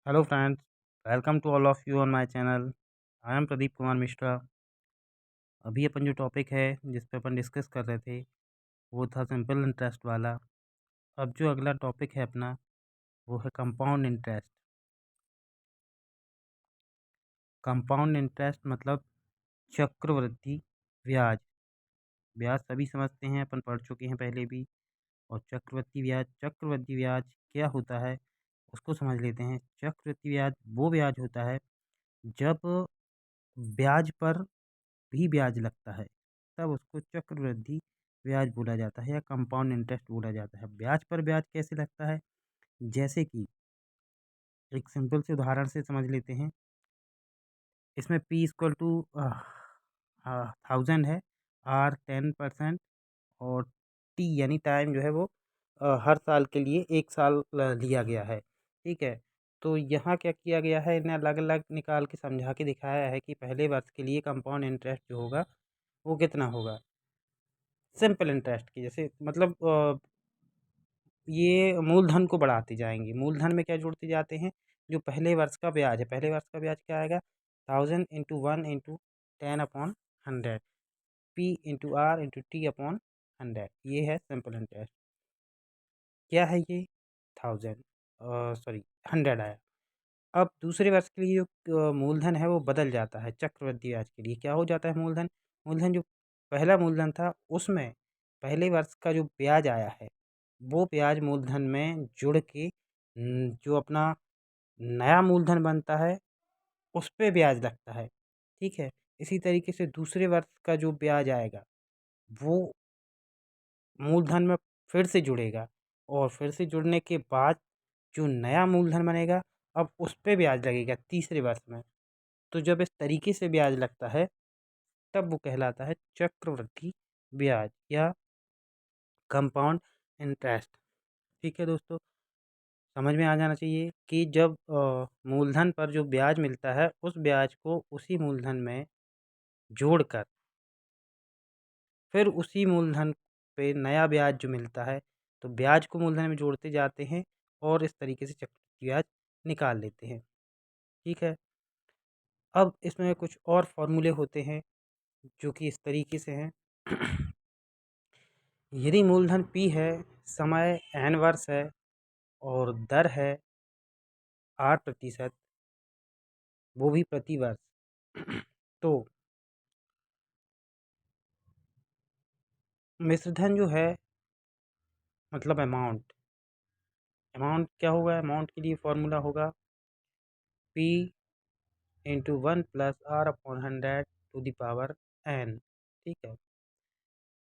Hello friends, welcome to all of you on my channel. I am Pradeep Kumar Mishra. अभी अपन जो topic है जिस पे अपन डिस्कस कर रहे थे वो था सिंपल इंटरेस्ट वाला। अब जो अगला टॉपिक है अपना वो है कंपाउंड इंटरेस्ट। कंपाउंड इंटरेस्ट मतलब चक्रवृद्धि ब्याज। ब्याज सभी समझते हैं, अपन पढ़ चुके हैं पहले भी। और चक्रवृद्धि ब्याज क्या होता है उसको समझ लेते हैं। चक्रवृद्धि ब्याज वो ब्याज होता है जब ब्याज पर भी ब्याज लगता है, तब उसको चक्रवृद्धि ब्याज बोला जाता है या कंपाउंड इंटरेस्ट बोला जाता है। ब्याज पर ब्याज कैसे लगता है, जैसे कि एक सिंपल से उदाहरण से समझ लेते हैं। इसमें P इक्वल टू 1000 है, R 10% और T यानी टाइम जो है वो हर साल के लिए 1 साल लिया गया है। ठीक है, तो यहाँ क्या किया गया है, इन्हें अलग अलग निकाल के समझा के दिखाया है कि पहले वर्ष के लिए कंपाउंड इंटरेस्ट जो होगा वो कितना होगा। सिंपल इंटरेस्ट की जैसे मतलब ये मूलधन को बढ़ाते जाएंगे। मूलधन में क्या जोड़ते जाते हैं, जो पहले वर्ष का ब्याज है। पहले वर्ष का ब्याज क्या आएगा, 1000 × 1 × 10 upon 100, P × R × T upon 100। ये है सिंपल इंटरेस्ट। क्या है ये, 1000 सॉरी 100 आया। अब दूसरे वर्ष के लिए जो मूलधन है वो बदल जाता है। चक्रवृद्धि ब्याज के लिए क्या हो जाता है, मूलधन मूलधन जो पहला मूलधन था उसमें पहले वर्ष का जो ब्याज आया है वो ब्याज मूलधन में जुड़ के जो अपना नया मूलधन बनता है उस पे ब्याज लगता है। ठीक है, इसी तरीके से दूसरे वर्ष का जो ब्याज आएगा वो मूलधन में फिर से जुड़ेगा और फिर से जुड़ने के बाद जो नया मूलधन बनेगा अब उस पे ब्याज लगेगा तीसरे वर्ष में। तो जब इस तरीके से ब्याज लगता है तब वो कहलाता है चक्रवृद्धि ब्याज या कंपाउंड इंटरेस्ट। ठीक है दोस्तों, समझ में आ जाना चाहिए कि जब मूलधन पर जो ब्याज मिलता है उस ब्याज को उसी मूलधन में जोड़कर फिर उसी मूलधन पे नया ब्याज जो मिलता है, तो ब्याज को मूलधन में जोड़ते जाते हैं और इस तरीके से चक्रवृद्धि ब्याज निकाल लेते हैं। ठीक है, अब इसमें कुछ और फॉर्मूले होते हैं जो कि इस तरीके से हैं। यदि मूलधन P है, समय n वर्ष है और दर है 8%, वो भी प्रति वर्ष तो मिश्रधन जो है मतलब अमाउंट अमाउंट क्या होगा, अमाउंट के लिए फॉर्मूला होगा P × 1 + R/100 to the power n। ठीक है,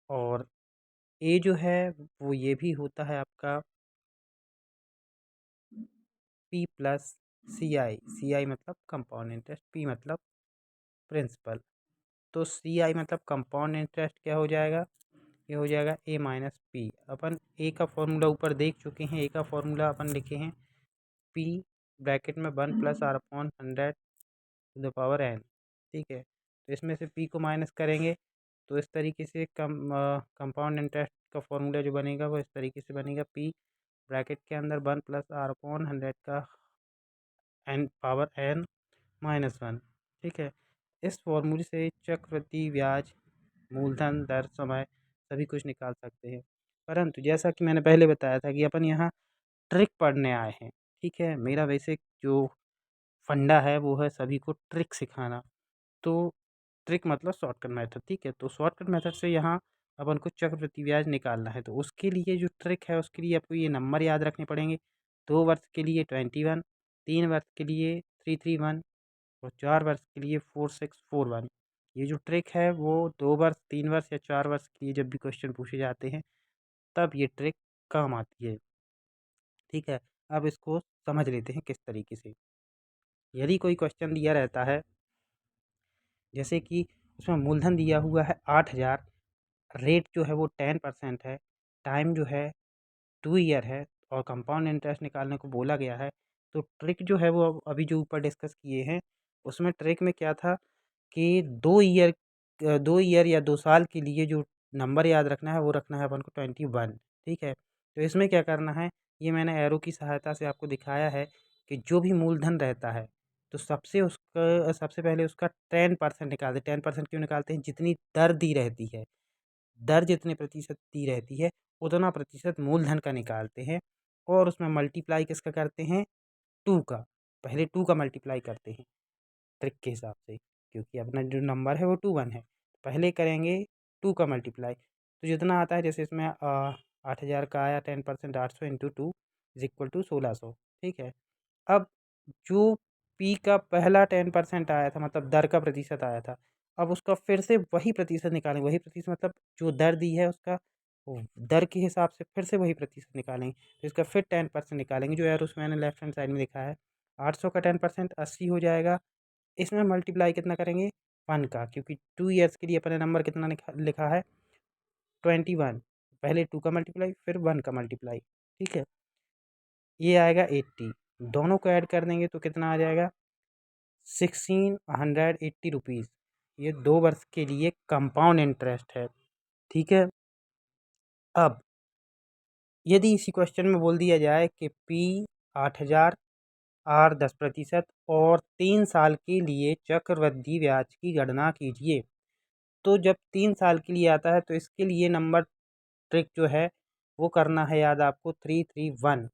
और A जो है वो ये भी होता है आपका P + CI मतलब कंपाउंड इंटरेस्ट, P मतलब प्रिंसिपल। तो CI मतलब कंपाउंड इंटरेस्ट क्या हो जाएगा, ये हो जाएगा A - P। अपन A का फॉर्मूला ऊपर देख चुके हैं। A का फॉर्मूला अपन लिखे हैं P ब्रैकेट में 1 + R/100 to the power n। ठीक है, तो इसमें से P को माइनस करेंगे तो इस तरीके से कंपाउंड इंटरेस्ट का फॉर्मूला जो बनेगा वो इस तरीके से बनेगा। P ब्रैकेट के अंदर 1 + R/100 का n⁻n-1। ठीक है, इस फॉर्मूले से चक्रवृद्धि ब्याज, मूलधन, दर, समय सभी कुछ निकाल सकते हैं। परंतु जैसा कि मैंने पहले बताया था कि अपन यहाँ ट्रिक पढ़ने आए हैं। ठीक है, मेरा बेसिक जो फंडा है वो है सभी को ट्रिक सिखाना। तो ट्रिक मतलब शॉर्टकट मेथड। ठीक है, तो शॉर्टकट मेथड से यहाँ अपन को चक्रवृद्धि ब्याज निकालना है। तो उसके लिए जो ट्रिक है उसके लिए आपको ये नंबर याद रखने पड़ेंगे। 2 वर्ष के लिए 21, 3 वर्ष के लिए 331 और 4 वर्ष के लिए 4641। ये जो ट्रिक है वो 2 वर्ष, 3 वर्ष या 4 वर्ष के लिए जब भी क्वेश्चन पूछे जाते हैं तब ये ट्रिक काम आती है। ठीक है, अब इसको समझ लेते हैं किस तरीके से। यदि कोई क्वेश्चन दिया रहता है जैसे कि उसमें मूलधन दिया हुआ है 8000, रेट जो है वो 10% है, टाइम जो है 2 ईयर है और कंपाउंड इंटरेस्ट निकालने को बोला गया है। तो ट्रिक जो है वो अभी जो ऊपर डिस्कस किए हैं उसमें ट्रिक में क्या था कि 2 ईयर या 2 साल के लिए जो नंबर याद रखना है वो रखना है अपन को 21। ठीक है, तो इसमें क्या करना है, ये मैंने एरो की सहायता से आपको दिखाया है कि जो भी मूलधन रहता है तो सबसे पहले उसका 10% निकालते हैं। 10% क्यों निकालते हैं? जितनी दर दी रहती है, दर जितने प्रतिशत दी रहती है उतना प्रतिशत मूलधन का निकालते हैं और उसमें मल्टीप्लाई किसका करते हैं? 2 का। पहले 2 का मल्टीप्लाई करते हैं ट्रिक के हिसाब से, क्योंकि अपना जो नंबर है वो 2 1 है। पहले करेंगे 2 का मल्टीप्लाई, तो जितना आता है, जैसे इसमें 8,000 का आया 10%, 800 इंटू 2 इज इक्वल टू 1600। ठीक है। अब जो पी का पहला 10% आया था, मतलब दर का प्रतिशत आया था, अब उसका फिर से वही प्रतिशत निकालेंगे। वही प्रतिशत मतलब जो दर दी है उसका दर के हिसाब से फिर से वही प्रतिशत निकालेंगे। तो इसका फिर 10% निकालेंगे, जो यार उसमें मैंने लेफ्ट हैंड साइड में लिखा है। 800 का 10% 80 हो जाएगा। इसमें मल्टीप्लाई कितना करेंगे? 1 का, क्योंकि 2 ईयर्स के लिए अपने नंबर कितना लिखा है? 21। पहले 2 का मल्टीप्लाई फिर 1 का मल्टीप्लाई। ठीक है। ये आएगा 80। दोनों को ऐड कर देंगे तो कितना आ जाएगा? 1680 रुपीज़। ये 2 वर्ष के लिए कंपाउंड इंटरेस्ट है। ठीक है। अब यदि इसी क्वेश्चन में बोल दिया जाए कि पी 8,000, आर 10% और 3 साल के लिए चक्रवृद्धि ब्याज की गणना कीजिए, तो जब 3 साल के लिए आता है तो इसके लिए नंबर ट्रिक जो है वो करना है याद आपको, 331।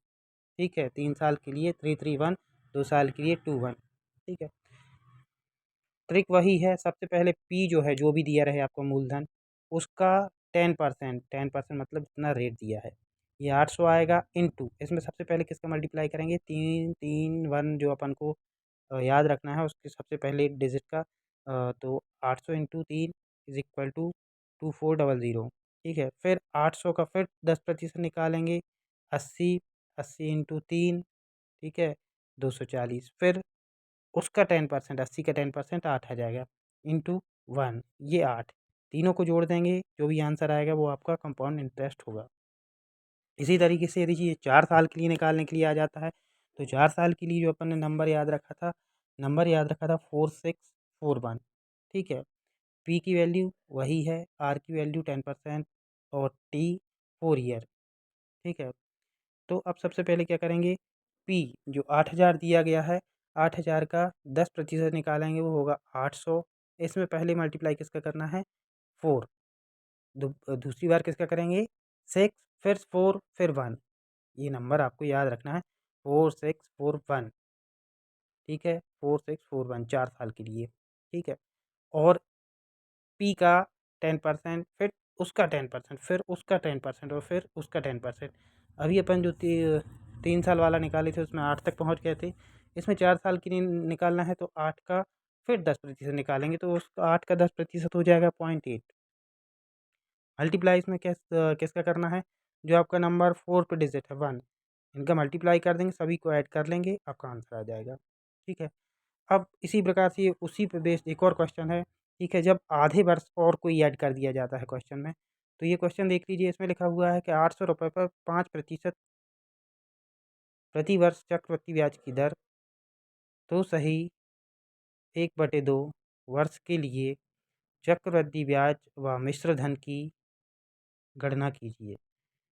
ठीक है। 3 साल के लिए 331, 2 साल के लिए 21। ठीक है। ट्रिक वही है, सबसे पहले पी जो है, जो भी दिया रहे आपको मूलधन, उसका 10%, 10% मतलब जितना रेट दिया है, ये 800 आएगा इंटू, इसमें सबसे पहले किसका मल्टीप्लाई करेंगे? 331 जो अपन को याद रखना है, उसके सबसे पहले डिजिट का। तो 800 इंटू 3 इज इक्वल टू 2400। ठीक है। फिर 800 का फिर 10% निकालेंगे, 80। 80 इंटू 3, ठीक है, 240। फिर उसका 10%, 80 का 10% 8 आ जाएगा इंटू 1, ये 8। तीनों को जोड़ देंगे, जो भी आंसर आएगा वो आपका कंपाउंड इंटरेस्ट होगा। इसी तरीके से यदि ये 4 साल के लिए निकालने के लिए आ जाता है, तो 4 साल के लिए जो अपन ने नंबर याद रखा था 4641। ठीक है। पी की वैल्यू वही है, आर की वैल्यू 10% और टी 4 ईयर। ठीक है। तो अब सबसे पहले क्या करेंगे? पी जो 8,000 दिया गया है, 8,000 का 10% निकालेंगे, वो होगा 800। इसमें पहले मल्टीप्लाई किसका करना है? 4। दूसरी बार किसका करेंगे? 6, फिर 4, फिर 1। ये नंबर आपको याद रखना है, 4641। ठीक है। 4641 4 साल के लिए। ठीक है। और पी का 10%, फिर उसका 10%, फिर उसका 10% और फिर उसका 10%। अभी अपन जो 3 साल वाला निकाले थे उसमें 8 तक पहुंच गए थे। इसमें 4 साल के लिए निकालना है, तो 8 का फिर 10% निकालेंगे, तो उसका 8 का 10% हो जाएगा 0.8। मल्टीप्लाई इसमें किसका करना है? जो आपका नंबर 4 पे डिजिट है 1, इनका मल्टीप्लाई कर देंगे, सभी को ऐड कर लेंगे, आपका आंसर आ जाएगा। ठीक है। अब इसी प्रकार से ये उसी पे बेस्ड एक और क्वेश्चन है। ठीक है। जब आधे वर्ष और कोई ऐड कर दिया जाता है क्वेश्चन में, तो ये क्वेश्चन देख लीजिए, इसमें लिखा हुआ है कि 800 रुपये पर 5% प्रति वर्ष चक्रवृद्धि ब्याज की दर, तो सही 1/2 वर्ष के लिए चक्रवृद्धि ब्याज व मिश्र धन की गणना कीजिए।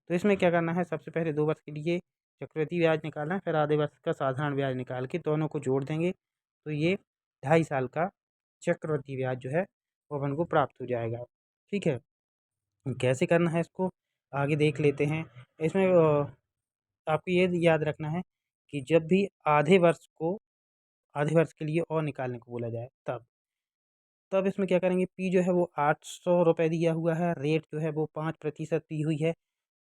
तो इसमें क्या करना है? सबसे पहले 2 वर्ष के लिए चक्रवृद्धि ब्याज निकालना है, फिर आधे वर्ष का साधारण ब्याज निकाल के दोनों को जोड़ देंगे, तो ये 2.5 साल का चक्रवृद्धि ब्याज जो है वो अपन को प्राप्त हो जाएगा। ठीक है। कैसे करना है इसको आगे देख लेते हैं। इसमें आपको ये याद रखना है कि जब भी आधे वर्ष के लिए और निकालने को बोला जाए, तब इसमें क्या करेंगे? पी जो है वो 800 रुपये दिया हुआ है, रेट जो है वो 5% दी हुई है,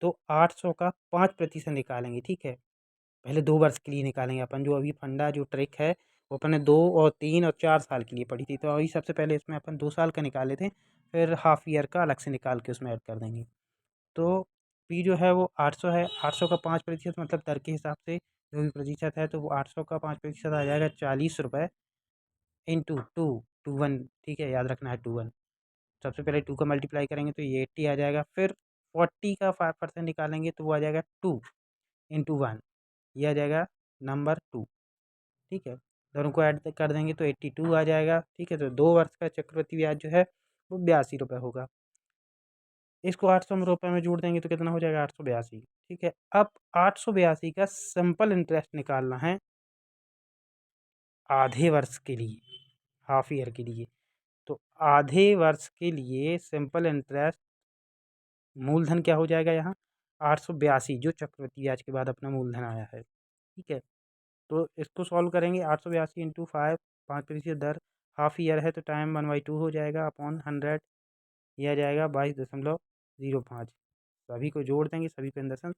तो 800 का 5% निकालेंगे। ठीक है। पहले 2 वर्ष के लिए निकालेंगे अपन, जो अभी फंडा जो ट्रिक है वो अपन ने 2 और 3 और 4 साल के लिए पढ़ी थी, तो अभी सबसे पहले इसमें अपन 2 साल का निकाले थे, फिर हाफ ईयर का अलग से निकाल के उसमें ऐड कर देंगे। तो पी जो है वो 800 है, 800 का 5% मतलब दर के हिसाब से जो भी प्रतिशत है, तो वो 800 का 5% आ जाएगा 40 रुपये इंटू 2 ठीक है, याद रखना है 21। सबसे पहले 2 का मल्टीप्लाई करेंगे तो ये 80 आ जाएगा, फिर 40 का 5% निकालेंगे तो वो आ जाएगा 2 इंटू 1, ये आ जाएगा नंबर 2। ठीक है। दोनों को ऐड कर देंगे तो 82 आ जाएगा। ठीक है। तो 2 वर्ष का चक्रवृद्धि ब्याज जो है वो 82 रुपये होगा। इसको 800 रुपये में जोड़ देंगे तो कितना हो जाएगा? 882। ठीक है। अब 882 का सिंपल इंटरेस्ट निकालना है, आधे वर्ष के लिए, हाफ ईयर के लिए। तो आधे वर्ष के लिए सिंपल इंटरेस्ट मूलधन क्या हो जाएगा यहाँ 882, जो चक्रवृद्धि ब्याज के बाद अपना मूलधन आया है। ठीक है, तो इसको सॉल्व करेंगे 882 इंटू 5, 5% दर, हाफ ईयर है तो टाइम 1/2 हो जाएगा अपॉन 100, यह आ जाएगा 22.05। सभी को जोड़ देंगे, सभी को इन द सेंस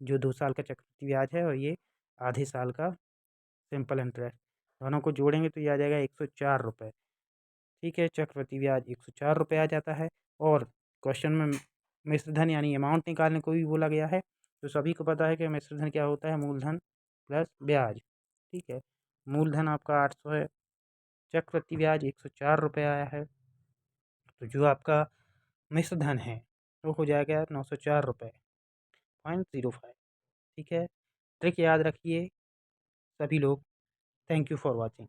जो 2 साल का चक्रवृद्धि ब्याज है और ये आधे साल का सिंपल इंटरेस्ट, दोनों को जोड़ेंगे तो ये आ जाएगा 104 रुपये। ठीक है, चक्रवृद्धि ब्याज 104 रुपये आ जाता है। और क्वेश्चन में मिश्र धन यानी अमाउंट निकालने को भी बोला गया है, तो सभी को पता है कि मिश्र धन क्या होता है, मूलधन प्लस ब्याज। ठीक है, मूलधन आपका 800 है, चक्रवृद्धि ब्याज 104 रुपये आया है, तो जो आपका मिश्र धन है वो हो जाएगा 904 रुपये पॉइंट 05। ठीक है, ट्रिक याद रखिए सभी लोग। Thank you for watching.